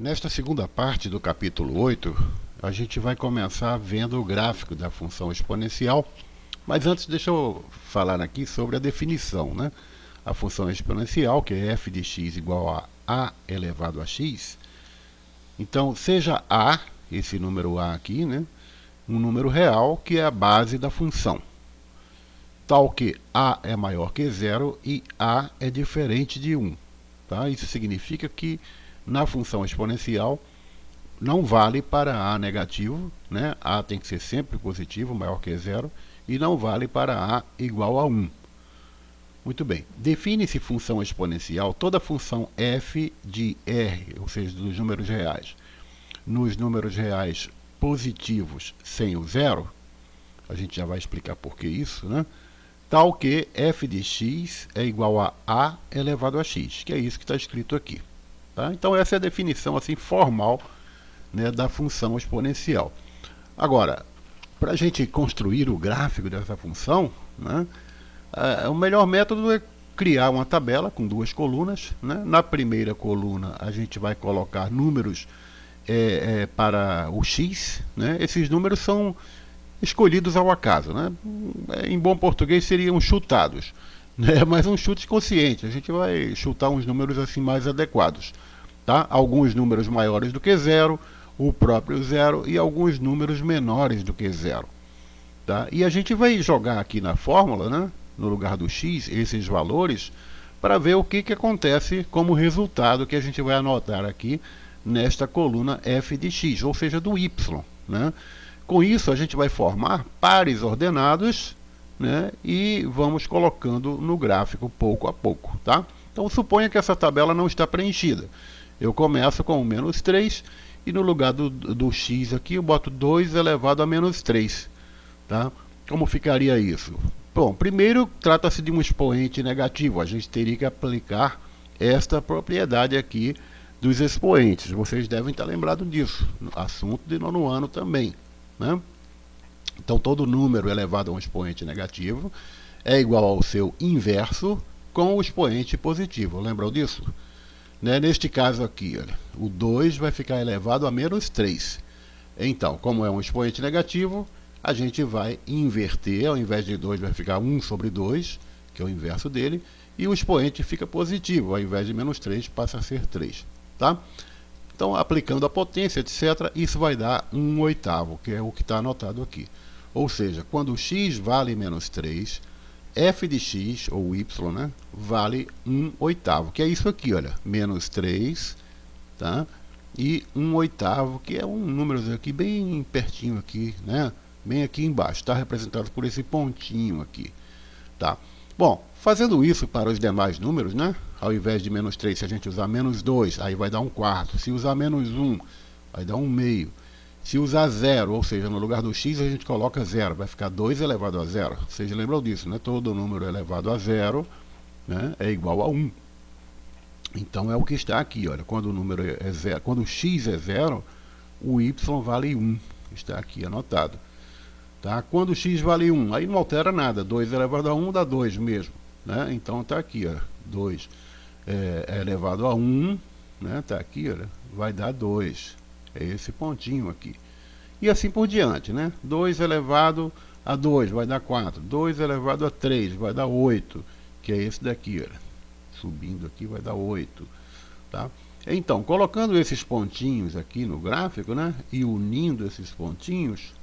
Nesta segunda parte do capítulo 8, a gente vai começar vendo o gráfico da função exponencial, mas antes deixa eu falar aqui sobre a definição, né? A função exponencial, que é f de x igual a elevado a x, então seja a, esse número a aqui, né? Um número real que é a base da função, tal que a é maior que zero e a é diferente de 1. Tá? Isso significa que na função exponencial não vale para a negativo, né? A tem que ser sempre positivo, maior que zero, e não vale para a igual a 1. Muito bem, define-se função exponencial toda função f de r, ou seja, dos números reais, nos números reais positivos sem o zero, a gente já vai explicar por que isso, né? Tal que f de x é igual a elevado a x, que é isso que está escrito aqui. Tá? Então essa é a definição assim, formal, né, da função exponencial. Agora, para a gente construir o gráfico dessa função, né, o melhor método é criar uma tabela com duas colunas. Né? Na primeira coluna a gente vai colocar números para o x. Né? Esses números são escolhidos ao acaso. Né? Em bom português seriam chutados. Né? Mas um chute consciente, a gente vai chutar uns números assim mais adequados. Tá? Alguns números maiores do que zero, o próprio zero, e alguns números menores do que zero. Tá? E a gente vai jogar aqui na fórmula, né, no lugar do x, esses valores, para ver o que acontece como resultado que a gente vai anotar aqui nesta coluna f de x, ou seja, do y. Né? Com isso, a gente vai formar pares ordenados, né, e vamos colocando no gráfico pouco a pouco. Tá? Então, suponha que essa tabela não está preenchida. Eu começo com o menos 3 e no lugar do x aqui eu boto 2 elevado a menos 3. Tá? Como ficaria isso? Bom, primeiro trata-se de um expoente negativo. A gente teria que aplicar esta propriedade aqui dos expoentes. Vocês devem estar lembrados disso. Assunto de nono ano também. Né? Então todo número elevado a um expoente negativo é igual ao seu inverso com o expoente positivo. Lembram disso? Né? Neste caso aqui, olha, o 2 vai ficar elevado a menos 3. Então, como é um expoente negativo, a gente vai inverter. Ao invés de 2 vai ficar 1 sobre 2, que é o inverso dele, e o expoente fica positivo. Ao invés de menos 3, passa a ser 3. Tá? Então, aplicando a potência, etc., isso vai dar 1/8, que é o que está anotado aqui. Ou seja, quando x vale menos 3, f de x, ou y, né, vale 1/8, que é isso aqui, olha, menos 3, tá? E 1/8, que é um número aqui bem pertinho aqui, né? Bem aqui embaixo, está representado por esse pontinho aqui, tá? Bom, fazendo isso para os demais números, né? Ao invés de menos 3, se a gente usar menos 2, aí vai dar 1/4. Se usar menos 1, vai dar 1/2. Se usar 0, ou seja, no lugar do x a gente coloca 0, vai ficar 2 elevado a 0. Vocês lembram disso, né? Todo número elevado a 0, né, é igual a 1. Então é o que está aqui, olha, quando o número é 0, quando o x é 0, o y vale 1, está aqui anotado. Tá? Quando o x vale 1, aí não altera nada, 2 elevado a 1 dá 2 mesmo. Né? Então está aqui, ó, 2 elevado a 1, né? Tá aqui, olha, vai dar 2. É esse pontinho aqui. E assim por diante, né? 2 elevado a 2 vai dar 4. 2 elevado a 3 vai dar 8, que é esse daqui, olha. Subindo aqui vai dar 8. Tá? Então, colocando esses pontinhos aqui no gráfico, né? E unindo esses pontinhos,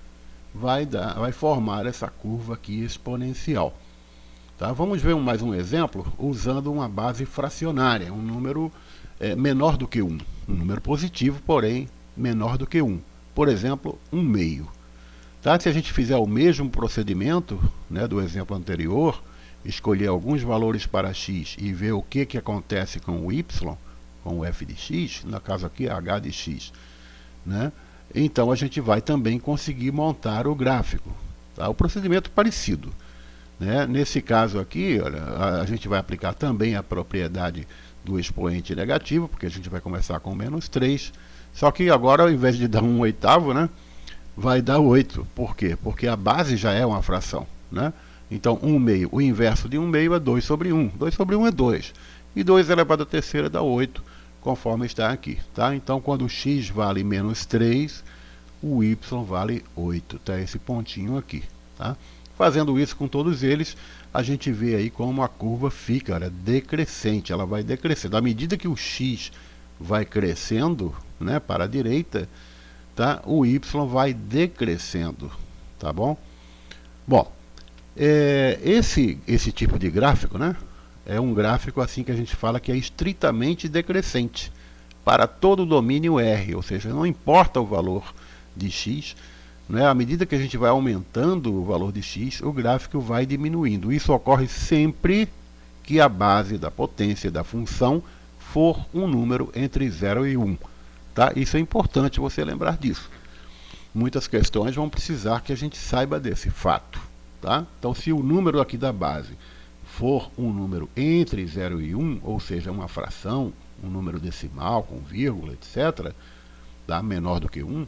vai formar essa curva aqui exponencial. Tá? Vamos ver mais um exemplo usando uma base fracionária, um número menor do que 1. Um número positivo, porém menor do que 1. Por exemplo, 1/2. Tá? Se a gente fizer o mesmo procedimento, né, do exemplo anterior, escolher alguns valores para x e ver o que acontece com o y, com o f de x, no caso aqui h de x, né? Então a gente vai também conseguir montar o gráfico. Tá? O procedimento é parecido. Né? Nesse caso aqui, olha, a gente vai aplicar também a propriedade do expoente negativo, porque a gente vai começar com menos 3. Só que agora, ao invés de dar 1/8, né, vai dar 8. Por quê? Porque a base já é uma fração. Né? Então, 1/2, o inverso de 1/2 é 2 sobre 1. 2 sobre 1 é 2. E 2 elevado à terceira dá 8. conforme está aqui, tá? Então, quando o x vale menos 3, o y vale 8, tá? Esse pontinho aqui, tá? Fazendo isso com todos eles, a gente vê aí como a curva fica, olha, decrescente, ela vai decrescendo. À medida que o x vai crescendo, né, para a direita, tá? O y vai decrescendo, tá bom? Bom, esse tipo de gráfico, né, é um gráfico assim que a gente fala que é estritamente decrescente para todo o domínio R, ou seja, não importa o valor de x, né, à medida que a gente vai aumentando o valor de x, o gráfico vai diminuindo. Isso ocorre sempre que a base da potência da função for um número entre 0 e 1. Tá? Isso é importante você lembrar disso. Muitas questões vão precisar que a gente saiba desse fato. Tá? Então, se o número aqui da base for um número entre 0 e 1, ou seja, uma fração, um número decimal com vírgula, etc., tá? Menor do que 1,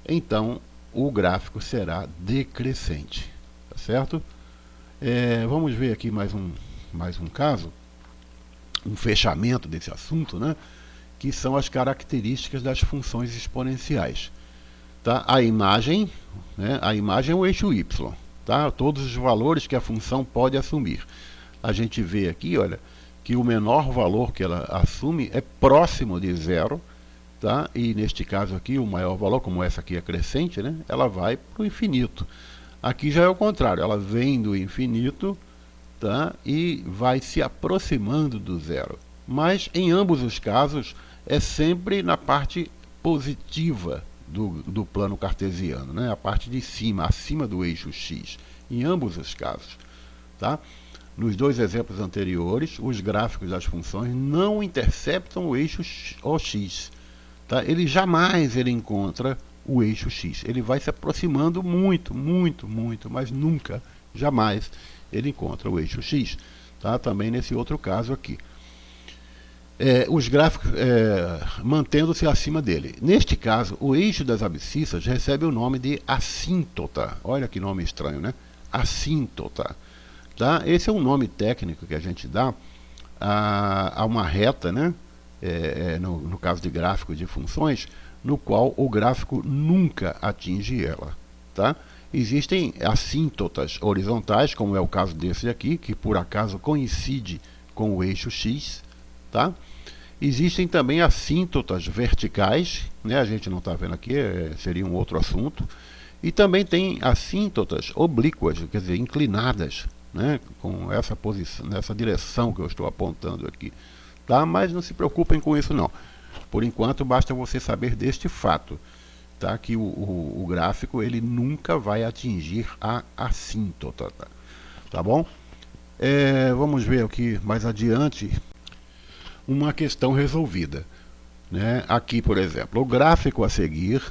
então o gráfico será decrescente. Tá certo? Vamos ver aqui mais um caso, um fechamento desse assunto, né? Que são as características das funções exponenciais. Tá? A imagem, né? A imagem é o eixo y. Tá? Todos os valores que a função pode assumir. A gente vê aqui, olha, que o menor valor que ela assume é próximo de 0, tá? E neste caso aqui, o maior valor, como essa aqui é crescente, né? Ela vai para o infinito. Aqui já é o contrário, ela vem do infinito, tá? E vai se aproximando do zero. Mas em ambos os casos é sempre na parte positiva do plano cartesiano, né? A parte de cima, acima do eixo x, em ambos os casos, tá? Nos dois exemplos anteriores, os gráficos das funções não interceptam o eixo OX. Tá? Ele jamais encontra o eixo x. Ele vai se aproximando muito, mas nunca, jamais, ele encontra o eixo x. Tá? Também nesse outro caso aqui. Os gráficos mantendo-se acima dele. Neste caso, o eixo das abscissas recebe o nome de assíntota. Olha que nome estranho, né? Assíntota. Tá? Esse é um nome técnico que a gente dá a uma reta, né? No caso de gráfico de funções, no qual o gráfico nunca atinge ela. Tá? Existem assíntotas horizontais, como é o caso desse aqui, que por acaso coincide com o eixo x. Tá? Existem também assíntotas verticais, né? A gente não está vendo aqui, seria um outro assunto. E também tem assíntotas oblíquas, quer dizer, inclinadas, né, com essa posição, nessa direção que eu estou apontando aqui, tá? Mas não se preocupem com isso não. Por enquanto basta você saber deste fato, tá? Que o gráfico ele nunca vai atingir a assíntota, tá bom? Vamos ver aqui mais adiante uma questão resolvida, né? Aqui, por exemplo, o gráfico a seguir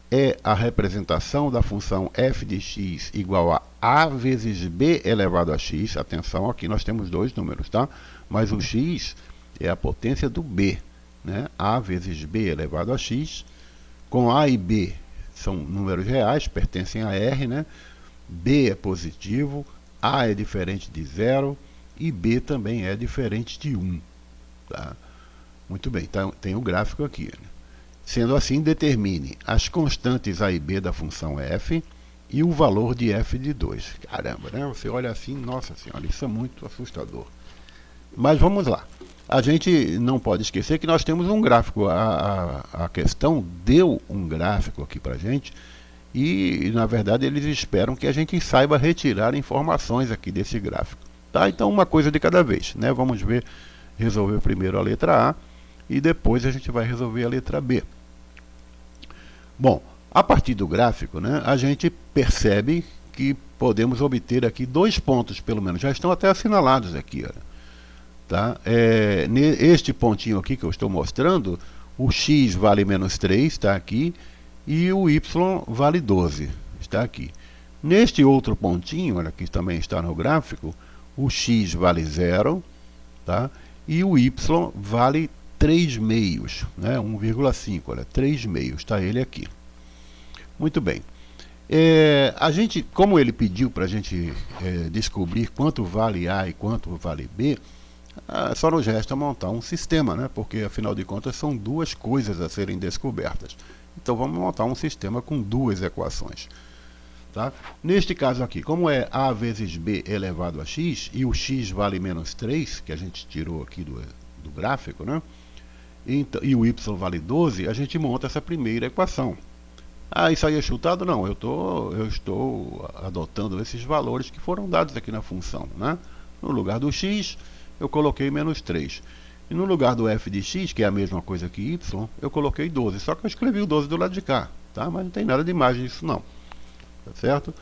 é a representação da função f de x igual a vezes b elevado a x. Atenção, aqui nós temos dois números, tá? Mas o x é a potência do b, né? A vezes b elevado a x, com a e b são números reais, pertencem a R, né? B é positivo, a é diferente de 0 e b também é diferente de 1. Tá? Muito bem, então tem o gráfico aqui, né? Sendo assim, determine as constantes a e b da função f e o valor de f de 2. Caramba, né? Você olha assim, nossa senhora, isso é muito assustador. Mas vamos lá. A gente não pode esquecer que nós temos um gráfico. A questão deu um gráfico aqui para a gente e, na verdade, eles esperam que a gente saiba retirar informações aqui desse gráfico. Tá? Então, uma coisa de cada vez, né? Vamos resolver primeiro a letra A e depois a gente vai resolver a letra B. Bom, a partir do gráfico, né, a gente percebe que podemos obter aqui 2 pontos, pelo menos. Já estão até assinalados aqui. Olha. Tá? Este pontinho aqui que eu estou mostrando, o x vale menos 3, está aqui, e o y vale 12, está aqui. Neste outro pontinho, olha, que também está no gráfico, o x vale 0, tá? E o y vale 3 meios, né? 1,5, olha, 3 meios, está ele aqui. Muito bem. A gente, como ele pediu para a gente descobrir quanto vale A e quanto vale B, só nos resta montar um sistema, né? Porque afinal de contas são duas coisas a serem descobertas. Então vamos montar um sistema com duas equações. Tá? Neste caso aqui, como é a vezes b elevado a x, e o x vale menos 3, que a gente tirou aqui do gráfico, né? E o y vale 12, a gente monta essa primeira equação. Isso aí é chutado? Não, eu estou adotando esses valores que foram dados aqui na função, né? No lugar do x, eu coloquei menos 3. E no lugar do f de x, que é a mesma coisa que y, eu coloquei 12. Só que eu escrevi o 12 do lado de cá, tá? Mas não tem nada de mais nisso não. Tá certo?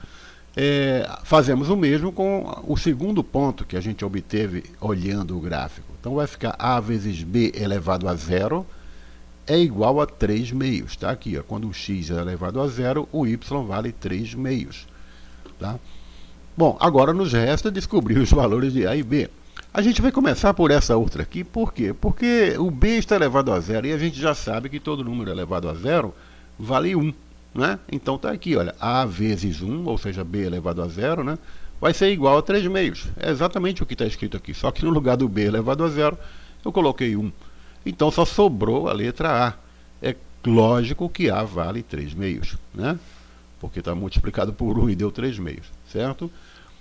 Fazemos o mesmo com o segundo ponto que a gente obteve olhando o gráfico. Então vai ficar a vezes b elevado a zero é igual a 3 meios. Tá? Aqui, ó, quando o x é elevado a zero, o y vale 3 meios. Tá? Bom, agora nos resta descobrir os valores de a e b. A gente vai começar por essa outra aqui. Por quê? Porque o b está elevado a zero e a gente já sabe que todo número elevado a zero vale 1. Né? Então está aqui, olha, a vezes 1, ou seja, b elevado a zero, né, vai ser igual a 3 meios. É exatamente o que está escrito aqui, só que no lugar do b elevado a zero, eu coloquei 1. Então só sobrou a letra a. É lógico que a vale 3 meios, né? Porque está multiplicado por 1 e deu 3 meios, certo?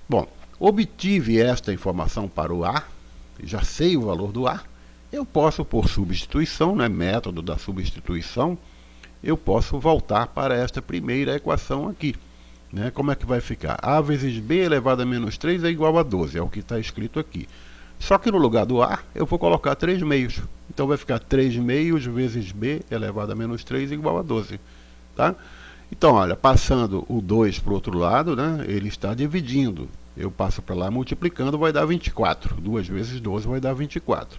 Bom, obtive esta informação para o a, já sei o valor do a, eu posso, por substituição, né, método da substituição, eu posso voltar para esta primeira equação aqui. Né? Como é que vai ficar? A vezes b elevado a menos 3 é igual a 12, é o que está escrito aqui. Só que no lugar do a, eu vou colocar 3 meios. Então vai ficar 3 meios vezes b elevado a menos 3 igual a 12. Tá? Então, olha, passando o 2 para o outro lado, né, ele está dividindo. Eu passo para lá multiplicando, vai dar 24. 2 vezes 12 vai dar 24.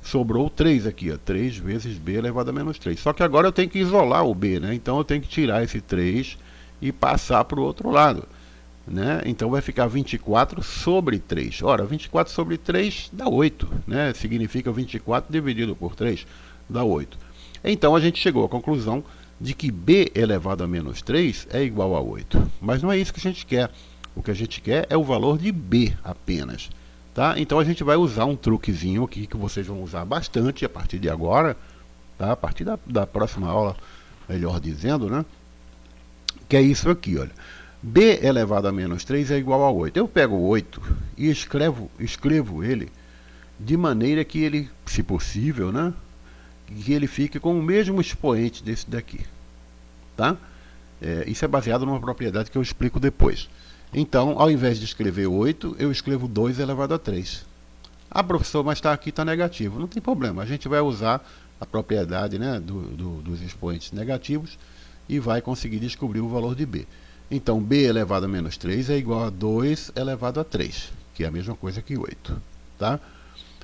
Sobrou 3 aqui, ó, 3 vezes b elevado a menos 3. Só que agora eu tenho que isolar o b, né? Então eu tenho que tirar esse 3 e passar para o outro lado. Né? Então vai ficar 24 sobre 3. Ora, 24 sobre 3 dá 8. Né? Significa 24 dividido por 3 dá 8. Então a gente chegou à conclusão de que b elevado a menos 3 é igual a 8. Mas não é isso que a gente quer. O que a gente quer é o valor de b apenas. Tá? Então a gente vai usar um truquezinho aqui que vocês vão usar bastante a partir de agora, tá? A partir da próxima aula, melhor dizendo, né? Que é isso aqui, olha. B elevado a menos 3 é igual a 8. Eu pego o 8 e escrevo ele de maneira que ele, se possível, né? Que ele fique com o mesmo expoente desse daqui. Tá? Isso é baseado numa propriedade que eu explico depois. Então, ao invés de escrever 8, eu escrevo 2 elevado a 3. Ah, professor, mas aqui está negativo. Não tem problema, a gente vai usar a propriedade, né, dos expoentes negativos e vai conseguir descobrir o valor de b. Então, b elevado a menos 3 é igual a 2 elevado a 3, que é a mesma coisa que 8. Tá?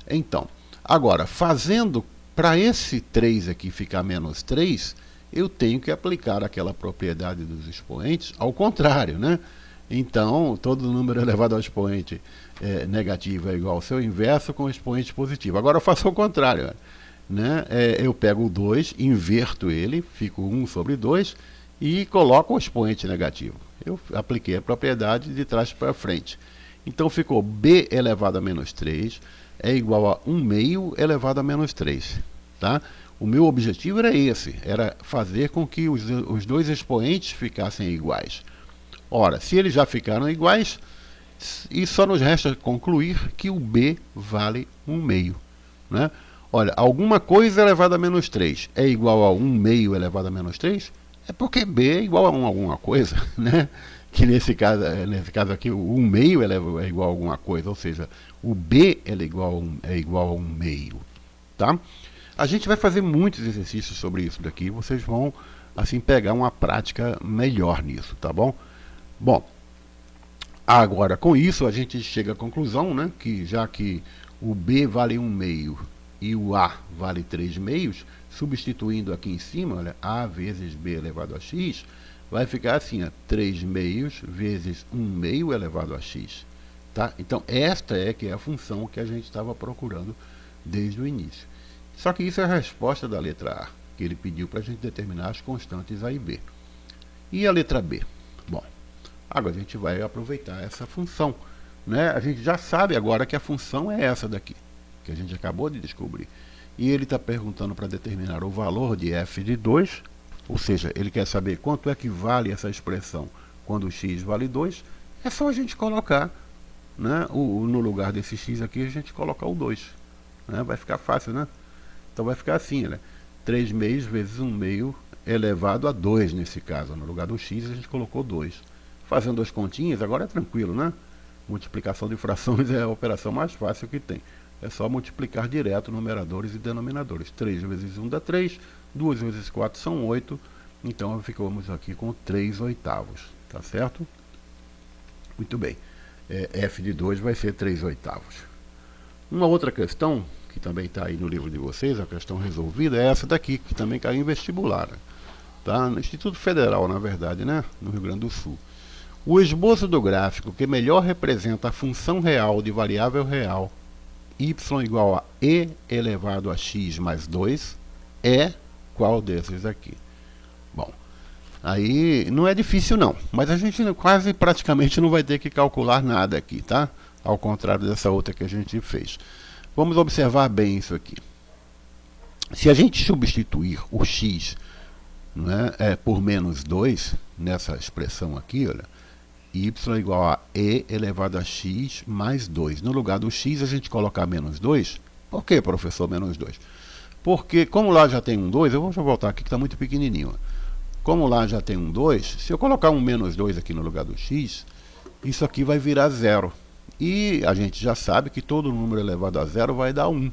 Então, agora, fazendo para esse 3 aqui ficar menos 3, eu tenho que aplicar aquela propriedade dos expoentes ao contrário, né? Então, todo número elevado ao expoente negativo é igual ao seu inverso com o expoente positivo. Agora eu faço o contrário. Né? Eu pego o 2, inverto ele, fico 1 sobre 2 e coloco o expoente negativo. Eu apliquei a propriedade de trás para frente. Então ficou b elevado a menos 3 é igual a 1 meio elevado a menos 3. Tá? O meu objetivo era esse, era fazer com que os dois expoentes ficassem iguais. Ora, se eles já ficaram iguais, e só nos resta concluir que o b vale 1 meio. Né? Olha, alguma coisa elevado a menos 3 é igual a 1 meio elevado a menos 3? É porque b é igual a alguma coisa. Né? Que nesse caso aqui, o 1 meio é igual a alguma coisa, ou seja, o b é igual a 1 meio. Tá? A gente vai fazer muitos exercícios sobre isso daqui, vocês vão assim pegar uma prática melhor nisso, tá bom? Bom, agora com isso a gente chega à conclusão, né, que já que o b vale 1 meio e o a vale 3 meios, substituindo aqui em cima, olha, a vezes b elevado a x, vai ficar assim, ó, 3 meios vezes 1 meio elevado a x. Tá? Então esta que é a função que a gente estava procurando desde o início. Só que isso é a resposta da letra a, que ele pediu para a gente determinar as constantes a e b. E a letra b? Bom, agora a gente vai aproveitar essa função. Né? A gente já sabe agora que a função é essa daqui. que a gente acabou de descobrir. E ele está perguntando para determinar o valor de f de 2, ou seja, ele quer saber quanto é que vale essa expressão quando x vale 2. É só a gente colocar, né, no lugar desse x aqui, a gente colocar o 2. Né? Vai ficar fácil, né? Então vai ficar assim, né? 3 meios vezes 1 meio elevado a 2 nesse caso. No lugar do x a gente colocou 2. Fazendo as continhas, agora é tranquilo, né? Multiplicação de frações é a operação mais fácil que tem. É só multiplicar direto numeradores e denominadores. 3 vezes 1 dá 3, 2 vezes 4 são 8. Então ficamos aqui com 3 oitavos. Tá certo? Muito bem. F de 2 vai ser 3 oitavos. Uma outra questão, que também está aí no livro de vocês, a questão resolvida, é essa daqui, que também caiu em vestibular. Tá? No Instituto Federal, na verdade, né? No Rio Grande do Sul. O esboço do gráfico que melhor representa a função real de variável real y igual a e elevado a x mais 2 é qual desses aqui? Bom, aí não é difícil não, mas a gente quase praticamente não vai ter que calcular nada aqui, tá? Ao contrário dessa outra que a gente fez. Vamos observar bem isso aqui. Se a gente substituir o x, né, por menos 2, nessa expressão aqui, olha, y igual a e elevado a x mais 2. No lugar do x, a gente colocar menos 2. Por que, professor, menos 2? Porque, como lá já tem um 2, eu vou voltar aqui que está muito pequenininho. Como lá já tem um 2, se eu colocar um menos 2 aqui no lugar do x, isso aqui vai virar 0. E a gente já sabe que todo número elevado a 0 vai dar 1.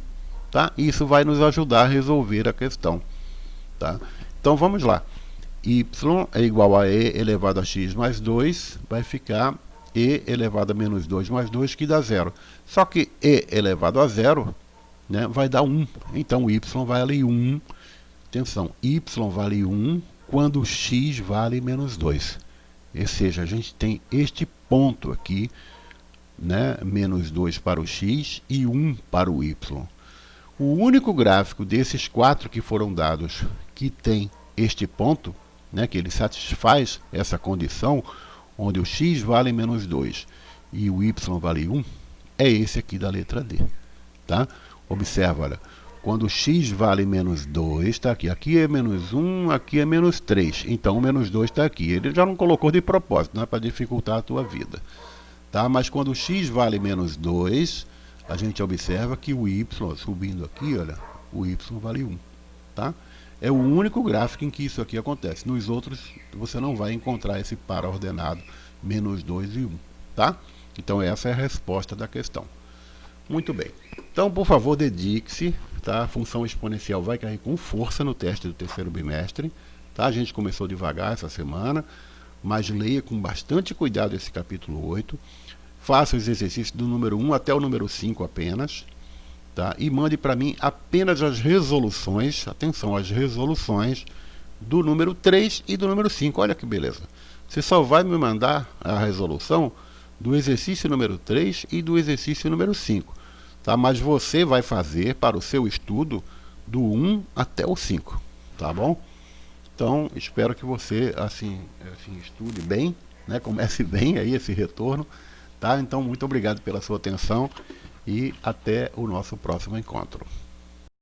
Tá? Isso vai nos ajudar a resolver a questão. Tá? Então, vamos lá. Y é igual a e elevado a x mais 2, vai ficar e elevado a menos 2 mais 2, que dá 0. Só que e elevado a 0, né, vai dar 1. Então, y vale 1. Atenção, y vale 1 quando x vale menos 2. Ou seja, a gente tem este ponto aqui, né, menos 2 para o x e 1 para o y. O único gráfico desses 4 que foram dados que tem este ponto, né, que ele satisfaz essa condição, onde o x vale menos 2 e o y vale 1, é esse aqui da letra D. Tá? Observa, olha, quando o x vale menos 2, está aqui. Aqui é menos 1, aqui é menos 3. Então, o menos 2 está aqui. Ele já não colocou de propósito, não é para dificultar a tua vida. Tá? Mas quando o x vale menos 2, a gente observa que o y, subindo aqui, olha, o y vale 1. Tá? É o único gráfico em que isso aqui acontece. Nos outros, você não vai encontrar esse par ordenado, menos 2 e 1. Tá? Então, essa é a resposta da questão. Muito bem. Então, por favor, dedique-se. Tá? A função exponencial vai cair com força no teste do terceiro bimestre. Tá? A gente começou devagar essa semana, mas leia com bastante cuidado esse capítulo 8. Faça os exercícios do número 1 até o número 5 apenas. Tá? E mande para mim apenas as resoluções, atenção, as resoluções do número 3 e do número 5. Olha que beleza. Você só vai me mandar a resolução do exercício número 3 e do exercício número 5. Tá? Mas você vai fazer para o seu estudo do 1 até o 5. Tá bom? Então, espero que você assim estude bem, né? Comece bem aí esse retorno. Tá? Então, muito obrigado pela sua atenção e até o nosso próximo encontro.